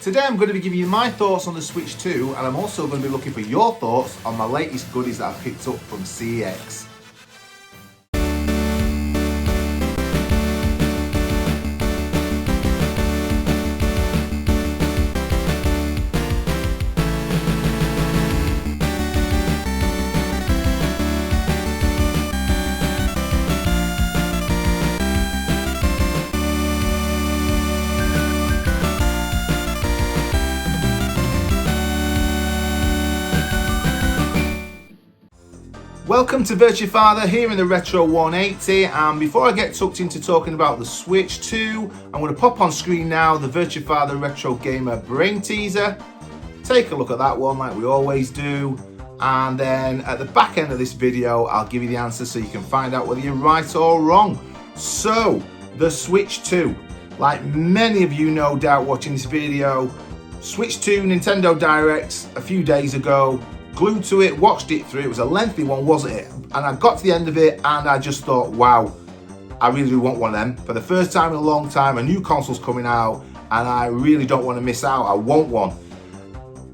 Today I'm going to be giving you my thoughts on the Switch 2, and I'm also going to be looking for your thoughts on my latest goodies that I've picked up from CEX. Welcome to Virtue Father here in the Retro 180, and before I get tucked into talking about the Switch 2, I'm going to pop on screen now the Virtue Father Retro Gamer Brain Teaser. Take a look at that one like we always do, and then at the back end of this video I'll give you the answer so you can find out whether you're right or wrong. So, the Switch 2. Like many of you no doubt watching this video, Switch 2 Nintendo Direct a few days ago. Glued to it, watched it through. It was a lengthy one, wasn't it? And I got to the end of it and I just thought, wow, I really do want one of them. For the first time in a long time, a new console's coming out and I really don't want to miss out. I want one.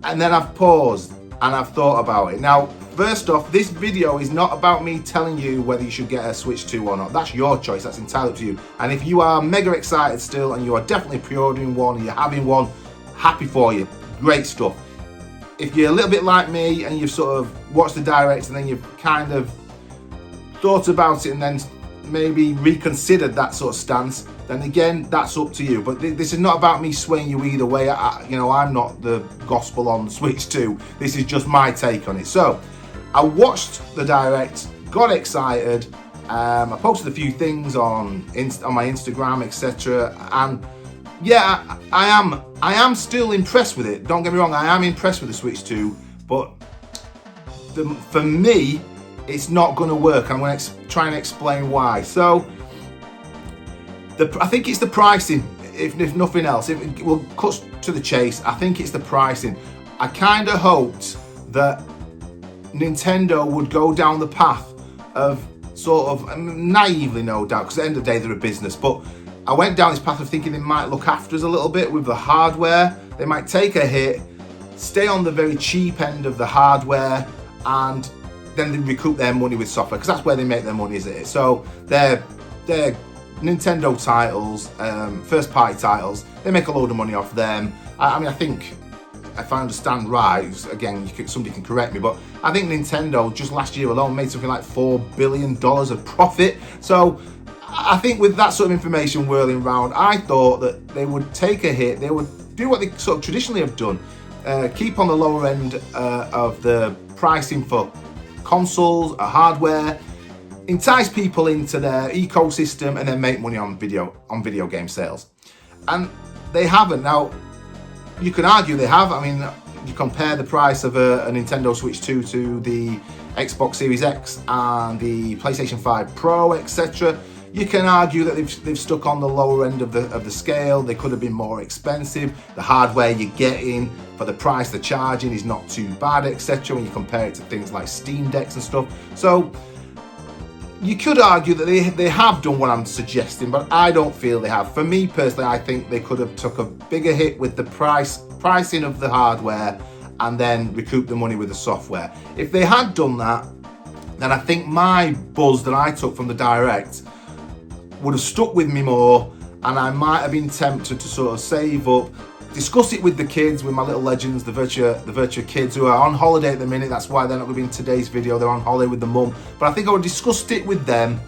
And then I've paused and I've thought about it. Now, first off, this video is not about me telling you whether you should get a Switch 2 or not. That's your choice, that's entirely up to you. And if you are mega excited still and you are definitely pre-ordering one and you're having one, happy for you, great stuff. If you're a little bit like me and you've sort of watched the direct and then you've kind of thought about it and then maybe reconsidered that sort of stance, then again, that's up to you. But this is not about me swaying you either way. I'm not the gospel on Switch 2. This is just my take on it. So, I watched the direct, got excited. I posted a few things on my Instagram, etc. And yeah, I am still impressed with it. Don't get me wrong, I am impressed with the Switch 2, but for me, it's not going to work. I'm going to try and explain why. So, I think it's the pricing, if nothing else. If we'll cut to the chase, I think it's the pricing. I kind of hoped that Nintendo would go down the path of sort of, naively no doubt, because at the end of the day, they're a business, but I went down this path of thinking they might look after us a little bit with the hardware. They might take a hit, stay on the very cheap end of the hardware, and then they recoup their money with software, because that's where they make their money, isn't it? So they're Nintendo titles, first party titles, they make a load of money off them. I mean, I think, if I understand right, again, somebody can correct me, but I think Nintendo just last year alone made something like $4 billion of profit. So I think with that sort of information whirling around, I thought that they would take a hit, they would do what they sort of traditionally have done, keep on the lower end of the pricing for consoles, hardware, entice people into their ecosystem, and then make money on video game sales. And they haven't. Now, you can argue they have. I mean, you compare the price of a Nintendo Switch 2 to the Xbox Series X and the PlayStation 5 Pro, etc. You can argue that they've stuck on the lower end of the scale. They could have been more expensive. The hardware you're getting for the price they're charging is not too bad, etc. when you compare it to things like Steam Decks and stuff. So you could argue that they have done what I'm suggesting, but I don't feel they have. For me personally, I think they could have took a bigger hit with the pricing of the hardware and then recoup the money with the software. If they had done that, then I think my buzz that I took from the direct would have stuck with me more, and I might have been tempted to sort of save up, discuss it with the kids, with my little legends, the Virtua kids who are on holiday at the minute. That's why they're not going to be in today's video. They're on holiday with the mum. But I think I would have discussed it with them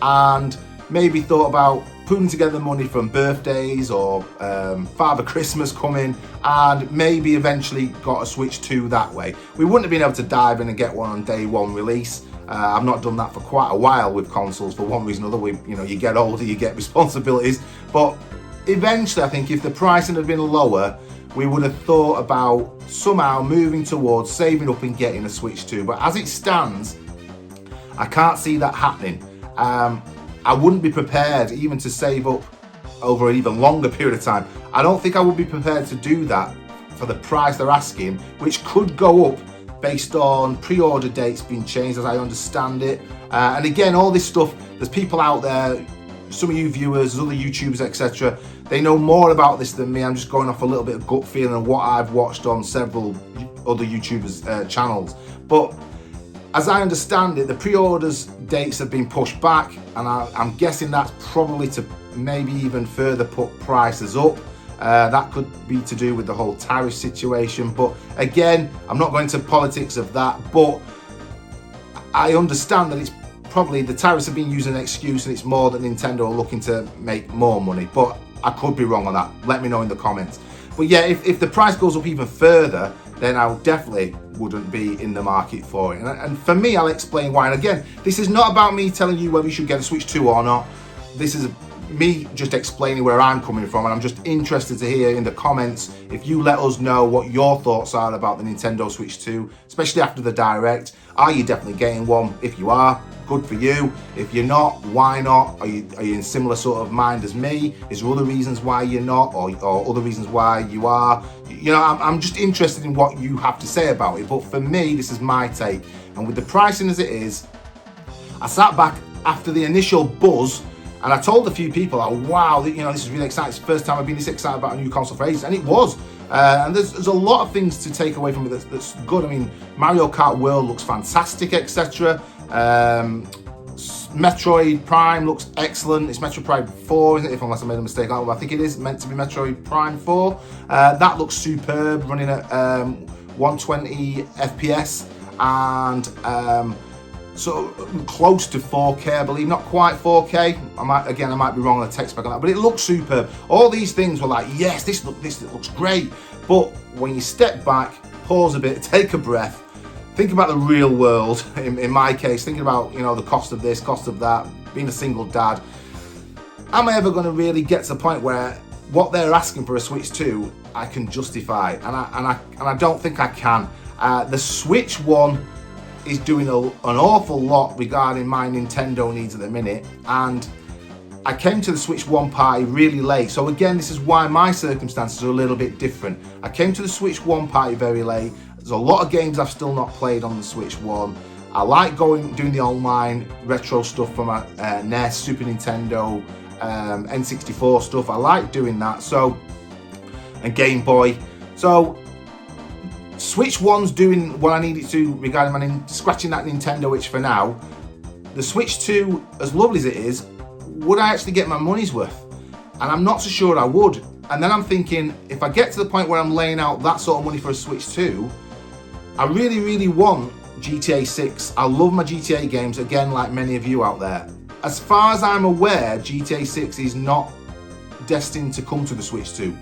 and maybe thought about putting together money from birthdays or Father Christmas coming, and maybe eventually got a Switch 2 that way. We wouldn't have been able to dive in and get one on day one release. I've not done that for quite a while with consoles for one reason or another. You get older, you get responsibilities. But eventually, I think if the pricing had been lower, we would have thought about somehow moving towards saving up and getting a Switch 2. But as it stands, I can't see that happening. I wouldn't be prepared even to save up over an even longer period of time. I don't think I would be prepared to do that for the price they're asking, which could go up based on pre-order dates being changed, as I understand it. And again, all this stuff, there's people out there, some of you viewers, other YouTubers, etc., they know more about this than me. I'm just going off a little bit of gut feeling and what I've watched on several other YouTubers' channels. But as I understand it, the pre-orders dates have been pushed back, and I'm guessing that's probably to maybe even further put prices up. That could be to do with the whole tariff situation. But again, I'm not going into politics of that, but I understand that it's probably the tariffs have been used as an excuse, and it's more that Nintendo are looking to make more money. But I could be wrong on that. Let me know in the comments. But yeah, if the price goes up even further, then I definitely wouldn't be in the market for it. And for me, I'll explain why. And again, this is not about me telling you whether you should get a Switch 2 or not. This is me just explaining where I'm coming from, and I'm just interested to hear in the comments if you let us know what your thoughts are about the Nintendo Switch 2, especially after the Direct. Are you definitely getting one? If you are, good for you. If you're not, why not? Are you in similar sort of mind as me? Is there other reasons why you're not, or other reasons why you are? You know, I'm just interested in what you have to say about it. But for me, this is my take, and with the pricing as it is, I sat back after the initial buzz, and I told a few people, oh, wow, you know, this is really exciting. It's the first time I've been this excited about a new console for ages, and it was. And there's a lot of things to take away from it that's good. I mean, Mario Kart World looks fantastic, etc. Metroid Prime looks excellent. It's Metroid Prime 4, isn't it? Unless I made a mistake. I think it is meant to be Metroid Prime 4. That looks superb, running at 120 FPS and so close to 4K, I believe. Not quite 4K. I might be wrong on the text spec on that, but it looks superb. All these things were like, yes, this looks great. But when you step back, pause a bit, take a breath, think about the real world. In my case, thinking about, you know, the cost of this, cost of that, being a single dad. Am I ever going to really get to the point where what they're asking for a Switch 2, I can justify? And I don't think I can. The Switch 1 is doing an awful lot regarding my Nintendo needs at the minute, and I came to the Switch 1 party really late. So again, this is why my circumstances are a little bit different. I came to the Switch 1 party very late. There's a lot of games I've still not played on the Switch 1. I like doing the online retro stuff from my NES, Super Nintendo, N64 stuff. I like doing that. So, and Game Boy. So Switch 1's doing what I need it to regarding scratching that Nintendo itch for now. The Switch 2, as lovely as it is, would I actually get my money's worth? And I'm not so sure I would. And then I'm thinking, if I get to the point where I'm laying out that sort of money for a Switch 2, I really, really want GTA 6. I love my GTA games, again, like many of you out there. As far as I'm aware, GTA 6 is not destined to come to the Switch 2.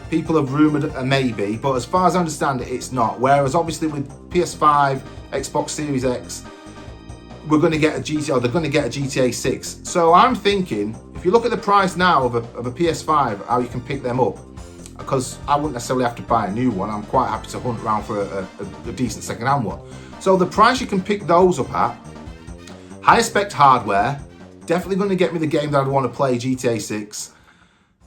People have rumoured a maybe, but as far as I understand it, it's not. Whereas obviously with PS5, Xbox Series X, we're going to get a GTA, or they're going to get a GTA 6. So I'm thinking, if you look at the price now of a PS5, how you can pick them up, because I wouldn't necessarily have to buy a new one. I'm quite happy to hunt around for a decent second-hand one. So the price you can pick those up at, higher spec hardware, definitely going to get me the game that I'd want to play, GTA 6.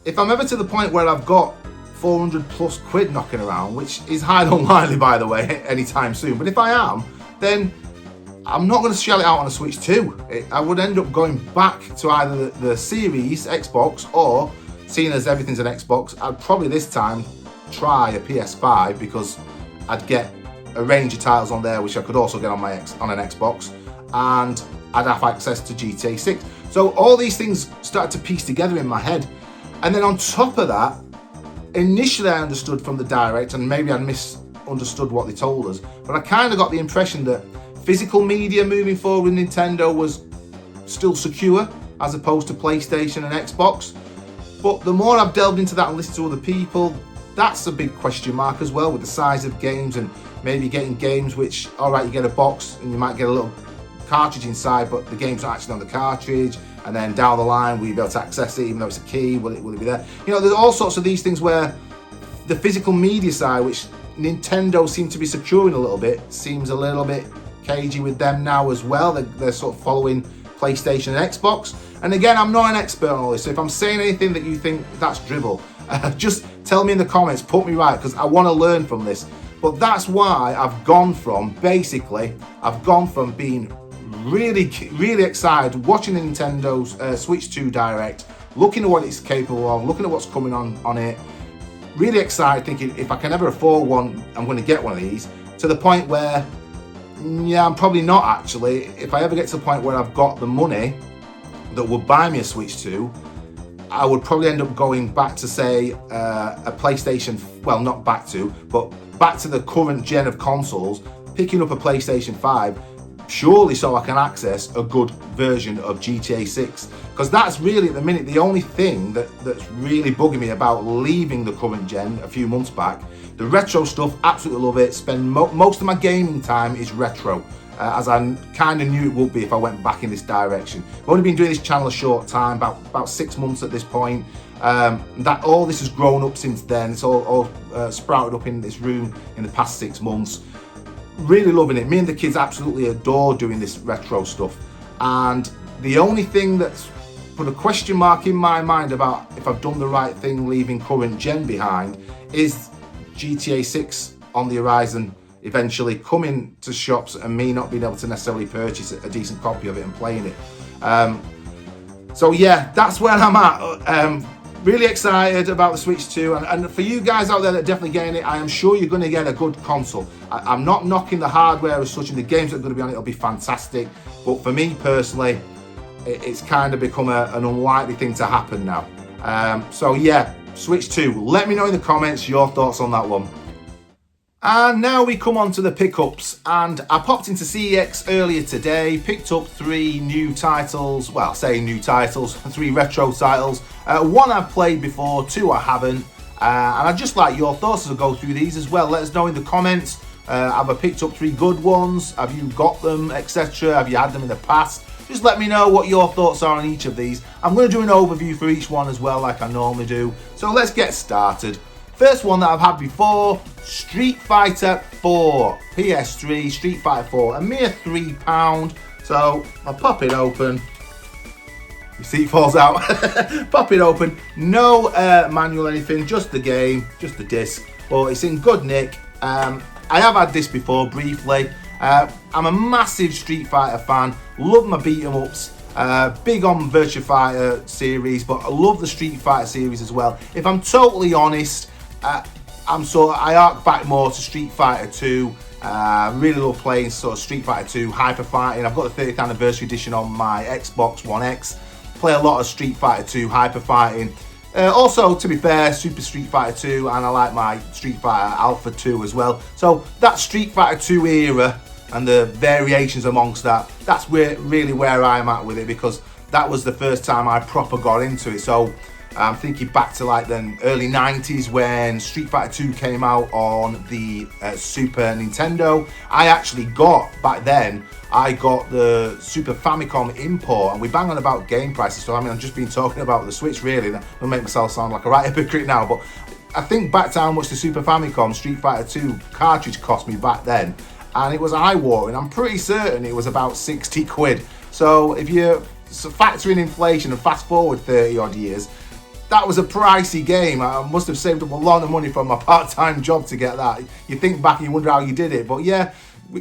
If I'm ever to the point where I've got 400 plus quid knocking around, which is highly unlikely, by the way, anytime soon, but if I am, then I'm not going to shell it out on a Switch 2. I would end up going back to either the Series Xbox, or seeing as everything's an Xbox, I'd probably this time try a PS5, because I'd get a range of titles on there which I could also get on an Xbox, and I'd have access to GTA 6. So all these things started to piece together in my head. And then on top of that, initially I understood from the Direct, and maybe I misunderstood what they told us, but I kind of got the impression that physical media moving forward with Nintendo was still secure, as opposed to PlayStation and Xbox. But the more I've delved into that and listened to other people, that's a big question mark as well, with the size of games, and maybe getting games which, alright, you get a box and you might get a little cartridge inside, but the game's not actually on the cartridge, and then down the line, will you be able to access it even though it's a key? Will it be there? You know, there's all sorts of these things where the physical media side, which Nintendo seem to be securing a little bit, seems a little bit cagey with them now as well. They're sort of following PlayStation and Xbox. And again, I'm not an expert on all this, so if I'm saying anything that you think that's dribble, just tell me in the comments, put me right, because I want to learn from this. But that's why I've gone from being really, really excited watching the Nintendo's Switch 2 Direct, looking at what it's capable of, looking at what's coming on it. Really excited, thinking if I can ever afford one, I'm going to get one of these, to the point where, yeah, I'm probably not actually. If I ever get to the point where I've got the money that would buy me a Switch 2, I would probably end up going back to, say, a PlayStation, well, not back to, but back to the current gen of consoles, picking up a PlayStation 5, surely so I can access a good version of GTA 6. Because that's really, at the minute, the only thing that's really bugging me about leaving the current gen a few months back. The retro stuff, absolutely love it. Spend most of my gaming time is retro, as I kind of knew it would be if I went back in this direction. I've only been doing this channel a short time, about 6 months at this point. That all this has grown up since then. It's all sprouted up in this room in the past 6 months. Really loving it. Me and the kids absolutely adore doing this retro stuff. And the only thing that's put a question mark in my mind about if I've done the right thing leaving current gen behind is GTA 6 on the horizon, eventually coming to shops and me not being able to necessarily purchase a decent copy of it and playing it. So yeah, that's where I'm at. Really excited about the Switch 2, and for you guys out there that are definitely getting it, I am sure you're going to get a good console. I'm not knocking the hardware as such, and the games that are going to be on it will be fantastic, but for me personally, it's kind of become an unlikely thing to happen now. So yeah, Switch 2, let me know in the comments your thoughts on that one. And now we come on to the pickups, and I popped into CEX earlier today, picked up 3 new titles, well, saying new titles, 3 retro titles. 1 I've played before, 2 I haven't, and I'd just like your thoughts as I go through these as well. Let us know in the comments, have I picked up 3 good ones, have you got them, etc., have you had them in the past? Just let me know what your thoughts are on each of these. I'm going to do an overview for each one as well, like I normally do, so let's get started. First one that I've had before, Street Fighter 4, PS3, Street Fighter 4, a mere £3. So I'll pop it open. Your seat falls out. Pop it open. No manual or anything, just the game, just the disc. But it's in good nick. I have had this before briefly. I'm a massive Street Fighter fan. Love my beat 'em ups. Big on Virtua Fighter series, but I love the Street Fighter series as well. If I'm totally honest, I arc back more to Street Fighter 2. Really love playing sort of Street Fighter 2 Hyper Fighting. I've got the 30th anniversary edition on my Xbox One X. Play a lot of Street Fighter 2 Hyper Fighting. Also, to be fair, Super Street Fighter 2, and I like my Street Fighter Alpha 2 as well. So that Street Fighter 2 era and the variations amongst that, that's really where I'm at with it, because that was the first time I proper got into it. So I'm thinking back to like the early 90s when Street Fighter 2 came out on the Super Nintendo. I actually got, back then, I got the Super Famicom import, and we bang on about game prices, so I mean, I've just been talking about the Switch really. That will make myself sound like a right hypocrite now, but I think back to how much the Super Famicom Street Fighter 2 cartridge cost me back then, and it was eye-watering. I'm pretty certain it was about 60 quid. So if you factor in inflation and fast forward 30 odd years, that was a pricey game. I must have saved up a lot of money from my part-time job to get that. You think back and you wonder how you did it. But yeah,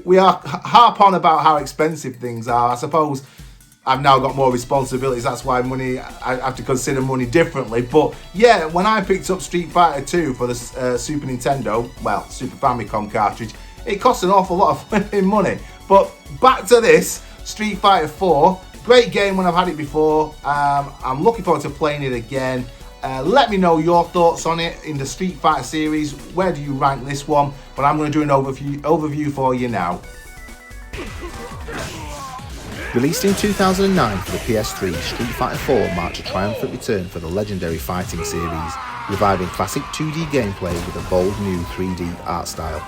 we are harp on about how expensive things are. I suppose I've now got more responsibilities. That's why I have to consider money differently. But yeah, when I picked up Street Fighter 2 for the Super Nintendo, well, Super Famicom cartridge, it cost an awful lot of money. But back to this, Street Fighter 4. Great game when I've had it before. I'm looking forward to playing it again. Let me know your thoughts on it in the Street Fighter series. Where do you rank this one? But I'm going to do an overview for you now. Released in 2009 for the PS3, Street Fighter 4 marked a triumphant return for the legendary fighting series, reviving classic 2D gameplay with a bold new 3D art style.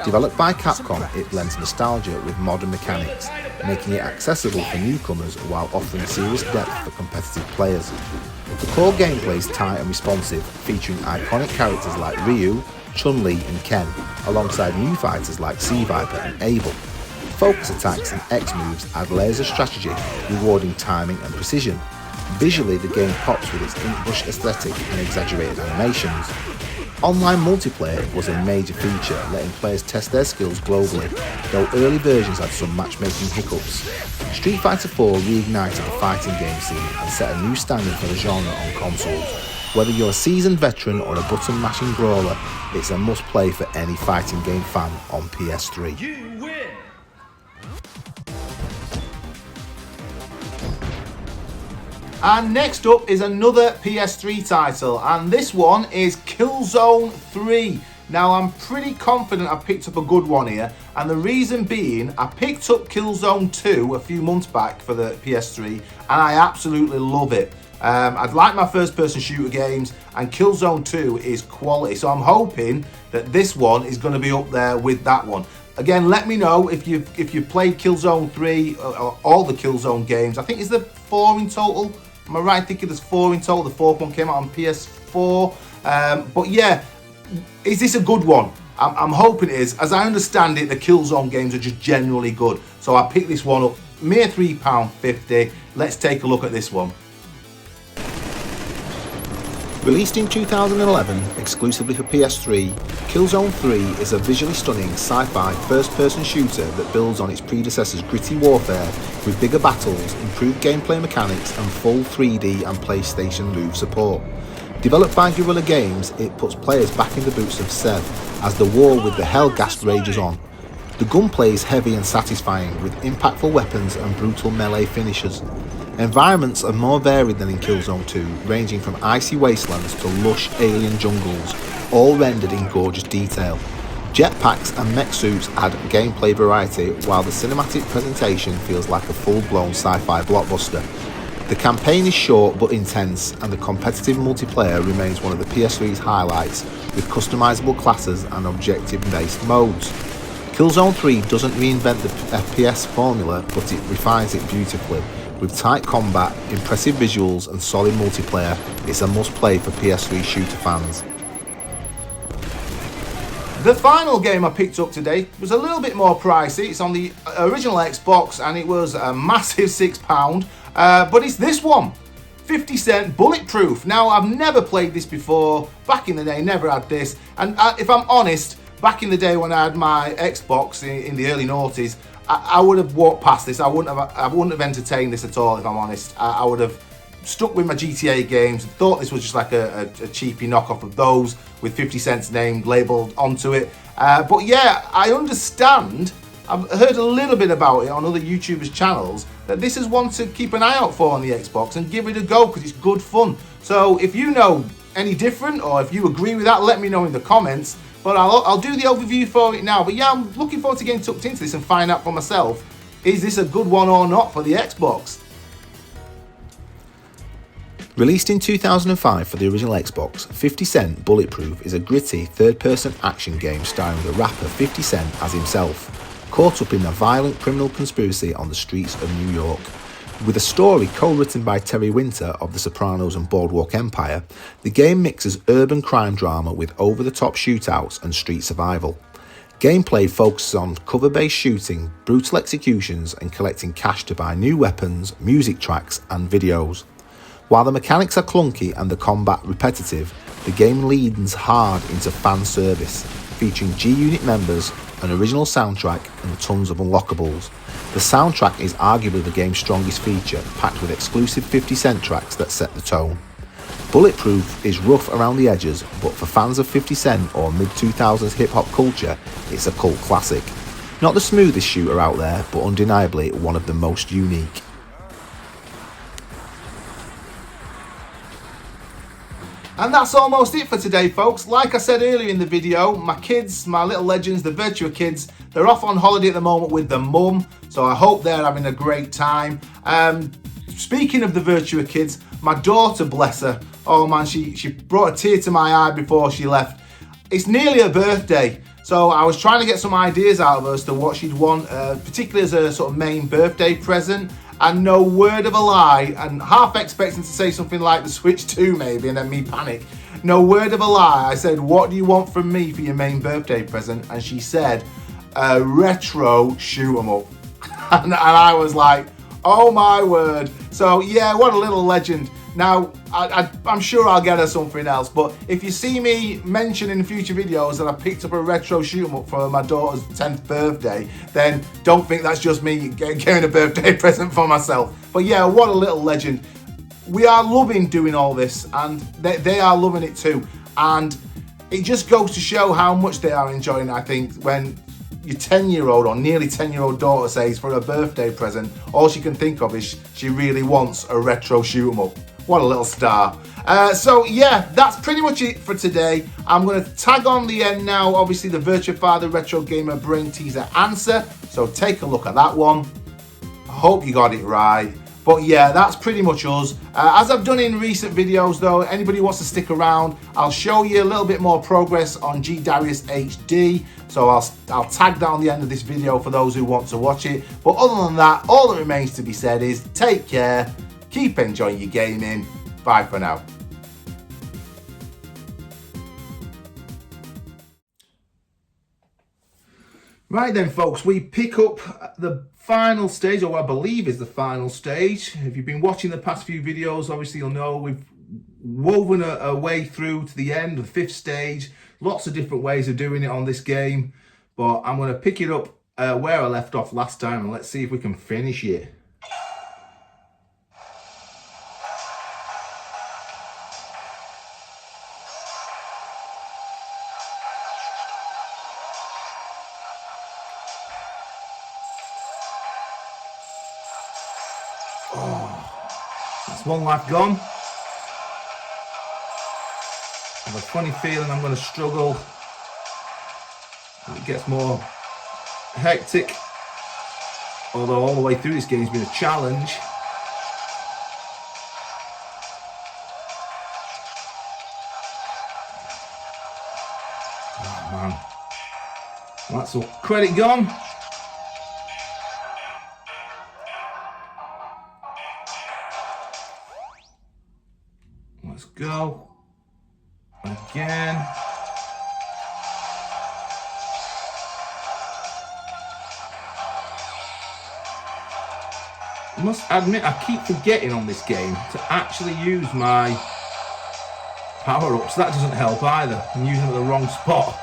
Developed by Capcom, it blends nostalgia with modern mechanics, making it accessible for newcomers while offering serious depth for competitive players. The core gameplay is tight and responsive, featuring iconic characters like Ryu, Chun-Li and Ken, alongside new fighters like Sea Viper and Abel. Focus attacks and X moves add layers of strategy, rewarding timing and precision. Visually, the game pops with its ink brush aesthetic and exaggerated animations. Online multiplayer was a major feature, letting players test their skills globally, though early versions had some matchmaking hiccups. Street Fighter 4 reignited the fighting game scene and set a new standard for the genre on consoles. Whether you're a seasoned veteran or a button-mashing brawler, it's a must-play for any fighting game fan on PS3. You win! And next up is another PS3 title, and this one is Killzone 3. Now I'm pretty confident I picked up a good one here, and the reason being I picked up Killzone 2 a few months back for the PS3 and I absolutely love it. I'd like my first person shooter games, and Killzone 2 is quality, so I'm hoping that this one is going to be up there with that one. Again, let me know if you've played Killzone 3 or all the Killzone games. I think is there 4 in total. Am I right thinking there's 4 in total? The 4th one came out on PS4. But yeah, is this a good one? I'm hoping it is. As I understand it, the Killzone games are just generally good. So I picked this one up, mere £3.50. Let's take a look at this one. Released in 2011 exclusively for PS3, Killzone 3 is a visually stunning sci-fi first-person shooter that builds on its predecessor's gritty warfare with bigger battles, improved gameplay mechanics and full 3D and PlayStation Move support. Developed by Guerrilla Games, it puts players back in the boots of Sev as the war with the Hellghast rages on. The gunplay is heavy and satisfying with impactful weapons and brutal melee finishes. Environments are more varied than in Killzone 2, ranging from icy wastelands to lush alien jungles, all rendered in gorgeous detail. Jetpacks and mech suits add gameplay variety, while the cinematic presentation feels like a full-blown sci-fi blockbuster. The campaign is short but intense, and the competitive multiplayer remains one of the PS3's highlights, with customizable classes and objective-based modes. Killzone 3 doesn't reinvent the FPS formula, but it refines it beautifully. With tight combat, impressive visuals and solid multiplayer, it's a must-play for PS3 shooter fans. The final game I picked up today was a little bit more pricey. It's on the original Xbox and it was a massive £6, but it's this one, 50 Cent Bulletproof. Now I've never played this before, back in the day never had this, and if I'm honest, back in the day when I had my Xbox in the early noughties, I would have walked past this. I wouldn't have entertained this at all, if I'm honest. I would have stuck with my GTA games and thought this was just like a cheapy knockoff of those with 50 Cent's name labelled onto it. But yeah, I understand. I've heard a little bit about it on other YouTubers' channels that this is one to keep an eye out for on the Xbox and give it a go because it's good fun. So if you know any different or if you agree with that, let me know in the comments. But I'll do the overview for it now. But yeah, I'm looking forward to getting tucked into this and find out for myself, is this a good one or not for the Xbox? Released in 2005 for the original Xbox, 50 Cent Bulletproof is a gritty third-person action game starring the rapper 50 Cent as himself, caught up in a violent criminal conspiracy on the streets of New York. With a story co-written by Terry Winter of The Sopranos and Boardwalk Empire, the game mixes urban crime drama with over-the-top shootouts and street survival. Gameplay focuses on cover-based shooting, brutal executions and collecting cash to buy new weapons, music tracks and videos. While the mechanics are clunky and the combat repetitive, the game leans hard into fan service, featuring G-Unit members, an original soundtrack and tons of unlockables. The soundtrack is arguably the game's strongest feature, packed with exclusive 50 Cent tracks that set the tone. Bulletproof is rough around the edges, but for fans of 50 Cent or mid-2000s hip-hop culture, it's a cult classic. Not the smoothest shooter out there, but undeniably one of the most unique. And that's almost it for today, folks. Like I said earlier in the video, my kids, my little legends, the Virtua kids, they're off on holiday at the moment with their mum, so I hope they're having a great time. Speaking of the Virtua kids, my daughter, bless her, oh man, she brought a tear to my eye before she left. It's nearly her birthday, so I was trying to get some ideas out of her as to what she'd want, particularly as a sort of main birthday present. And no word of a lie, and half expecting to say something like the Switch 2 maybe, and then me panic. No word of a lie, I said, what do you want from me for your main birthday present? And she said, a retro shoot 'em up. and I was like, oh my word. So yeah, what a little legend. Now, I'm sure I'll get her something else, but if you see me mention in future videos that I picked up a retro shoot 'em up for my daughter's 10th birthday, then don't think that's just me getting a birthday present for myself. But yeah, what a little legend. We are loving doing all this, and they are loving it too. And it just goes to show how much they are enjoying it, I think, when your 10-year-old or nearly 10-year-old daughter says for her birthday present, all she can think of is she really wants a retro shoot 'em up. What a little star. So yeah, that's pretty much it for today. I'm going to tag on the end now, obviously, the Virtua Father Retro Gamer Brain Teaser answer. So take a look at that one. I hope you got it right. But yeah, that's pretty much us. As I've done in recent videos though, anybody who wants to stick around, I'll show you a little bit more progress on G Darius HD. So I'll tag that on the end of this video for those who want to watch it. But other than that, all that remains to be said is take care, keep enjoying your gaming. Bye for now. Right then, folks, we pick up the final stage, or what I believe is the final stage. If you've been watching the past few videos, obviously you'll know we've woven a way through to the end, the 5th stage. Lots of different ways of doing it on this game, but I'm going to pick it up where I left off last time, and let's see if we can finish it. That's one life gone. I have a funny feeling I'm going to struggle. It gets more hectic. Although all the way through this game has been a challenge. Oh man. That's all credit gone. Let's go. Again. I must admit, I keep forgetting on this game to actually use my power-ups. That doesn't help either. I'm using them at the wrong spot.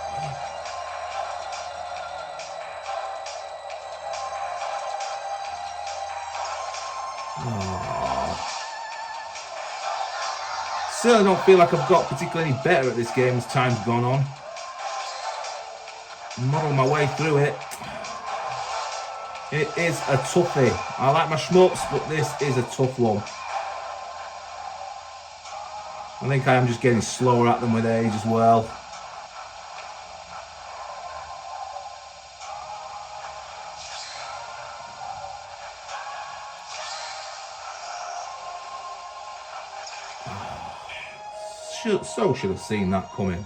Still, I don't feel like I've got particularly any better at this game as time's gone on. Muddle my way through it. It is a toughie. I like my shmups, but this is a tough one. I think I am just getting slower at them with age as well. Should have seen that coming.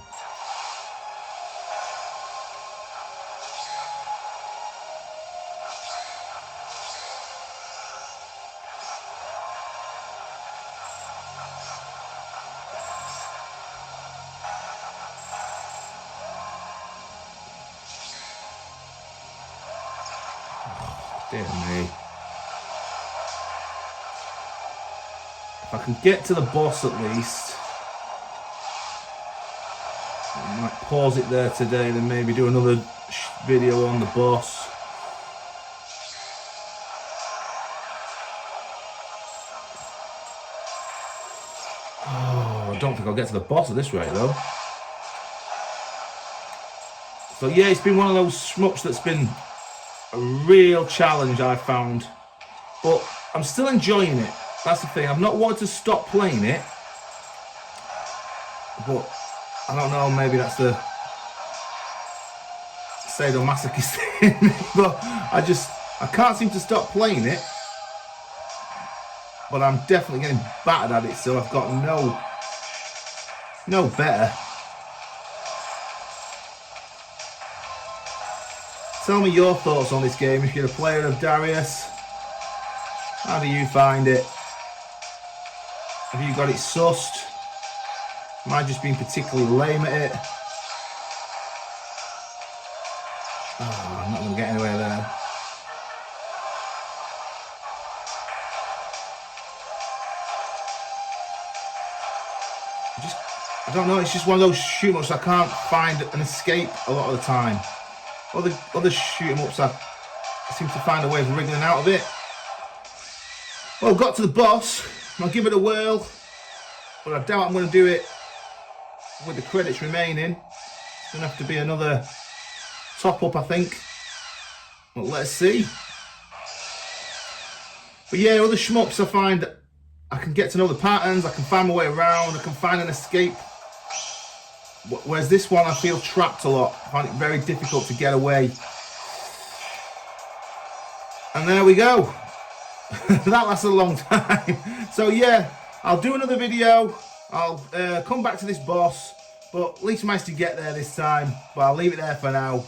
Dear me. If I can get to the boss at least. I might pause it there today, then maybe do another video on the boss. Oh, I don't think I'll get to the boss at this rate though. So yeah, it's been one of those shmups that's been a real challenge, I found. But I'm still enjoying it. That's the thing. I've not wanted to stop playing it. But I don't know, maybe that's the sadomasochist in me, but I can't seem to stop playing it. But I'm definitely getting battered at it, so I've got no better. Tell me your thoughts on this game if you're a player of Darius. How do you find it? Have you got it sussed? Am I just being particularly lame at it? Oh, I'm not going to get anywhere there. I don't know, it's just one of those shoot 'em ups I can't find an escape a lot of the time. Other shoot 'em ups I seem to find a way of wriggling out of it. Well, got to the boss. I'll give it a whirl, but I doubt I'm going to do it with the credits remaining. It's going to have to be another top up, I think. Well, let's see. But yeah, other shmups I find I can get to know the patterns, I can find my way around, I can find an escape. Whereas this one I feel trapped a lot. I find it very difficult to get away. And there we go. That lasted a long time. So yeah, I'll do another video. I'll come back to this boss, but at least I managed to get there this time. But I'll leave it there for now.